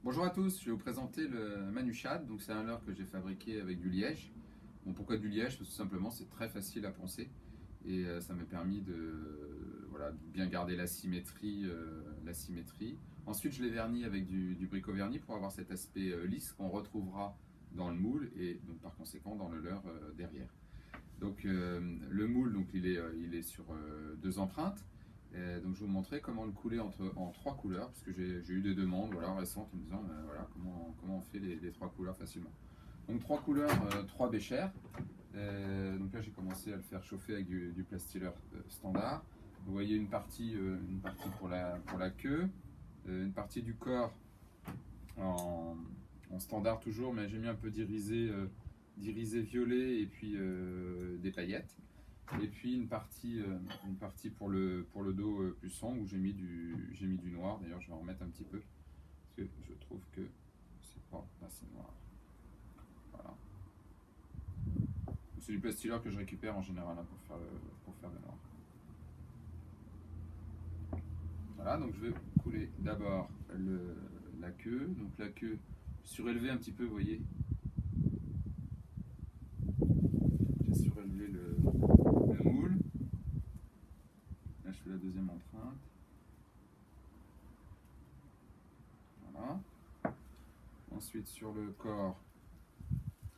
Bonjour à tous, je vais vous présenter le Manuchad. Donc c'est un leurre que j'ai fabriqué avec du liège. Bon, pourquoi du liège? Parce que tout simplement c'est très facile à poncer et ça m'a permis de bien garder la symétrie, Ensuite je l'ai verni avec du brico-vernis pour avoir cet aspect lisse qu'on retrouvera dans le moule et donc par conséquent dans le leurre derrière. Donc le moule, donc, il est sur deux empreintes. Donc je vais vous montrer comment le couler en trois couleurs, parce que j'ai eu des demandes récentes en me disant comment on fait les trois couleurs facilement. Donc trois couleurs, trois béchères. Donc là j'ai commencé à le faire chauffer avec du plastilleur standard. Vous voyez une partie pour la queue, une partie du corps en standard toujours, mais j'ai mis un peu d'irisé violet et puis des paillettes. Et puis une partie pour le dos plus sombre où j'ai mis du noir. D'ailleurs, je vais en remettre un petit peu parce que je trouve que c'est pas assez noir. Voilà. C'est du plastilleur que je récupère en général pour faire le noir. Voilà, donc je vais couler d'abord la queue. Donc la queue surélevée un petit peu, vous voyez. J'ai surélevé le moule. Là, je fais la deuxième empreinte. Voilà. Ensuite, sur le corps,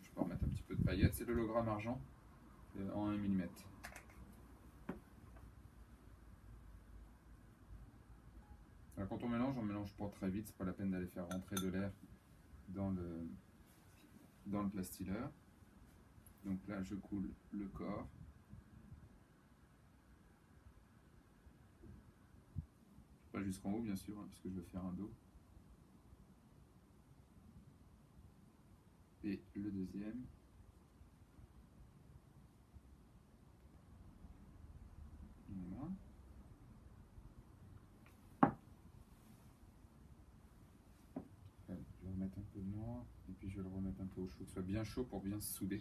je peux remettre un petit peu de paillettes. C'est l'hologramme argent en 1 mm. Alors, quand on mélange pas très vite. C'est pas la peine d'aller faire rentrer de l'air dans le plastilleur. Donc là, je coule le corps. Pas jusqu'en haut, bien sûr, hein, puisque je vais faire un dos. Et le deuxième. Voilà. Je vais remettre un peu de noir et puis je vais le remettre un peu au chaud, que ce soit bien chaud pour bien se souder.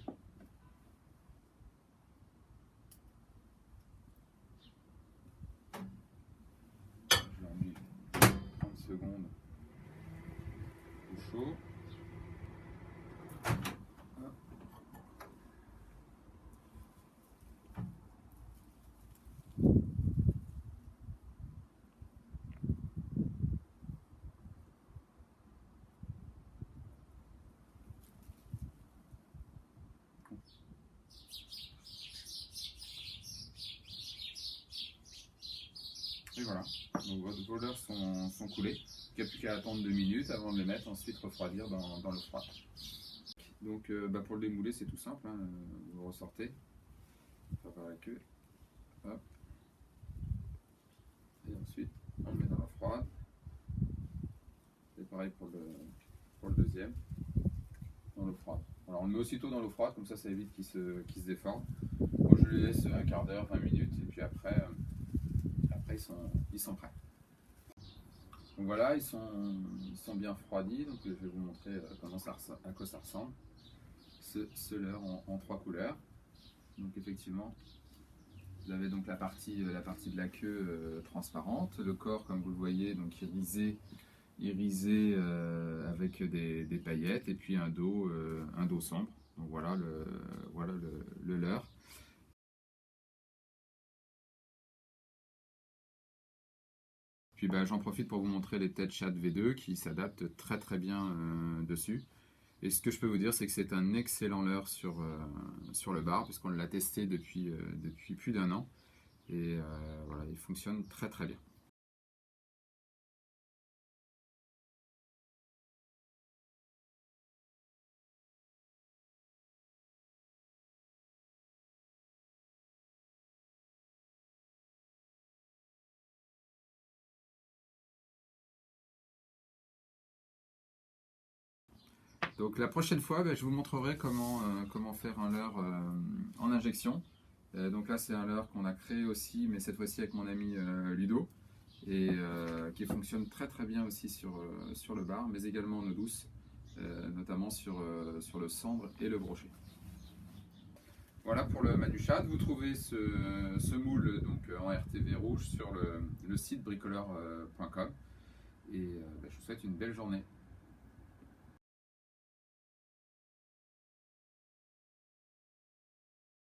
Je leur mets 30 secondes au chaud. Et voilà, donc vos leurres sont coulés. Il n'y a plus qu'à attendre 2 minutes avant de les mettre, ensuite refroidir dans l'eau froide. Donc pour le démouler, c'est tout simple, hein. Vous ressortez, par la queue, hop, et ensuite on le met dans l'eau froide. C'est pareil pour le deuxième, dans l'eau froide. Alors on le met aussitôt dans l'eau froide, comme ça évite qu'il se déforme. Moi je les laisse un quart d'heure, 20 minutes, et puis après ils sont prêts. Donc voilà, ils sont bien refroidis, donc je vais vous montrer à quoi ça ressemble. Ce leurre en trois couleurs. Donc effectivement, vous avez donc la partie de la queue transparente, le corps comme vous le voyez, donc irisé avec des paillettes, et puis un dos sombre. Donc voilà le leurre. Puis j'en profite pour vous montrer les têtes Shad V2 qui s'adaptent très très bien dessus. Et ce que je peux vous dire, c'est que c'est un excellent leurre sur le bar, puisqu'on l'a testé depuis plus d'1 an. Et voilà, il fonctionne très très bien. Donc la prochaine fois, je vous montrerai comment faire un leurre en injection. Donc là, c'est un leurre qu'on a créé aussi, mais cette fois-ci avec mon ami Ludo, et qui fonctionne très très bien aussi sur le bar, mais également en eau douce, notamment sur le cendre et le brochet. Voilà pour le Manuchad. Vous trouvez ce moule donc, en RTV rouge sur le site bricoleur.com. Et je vous souhaite une belle journée.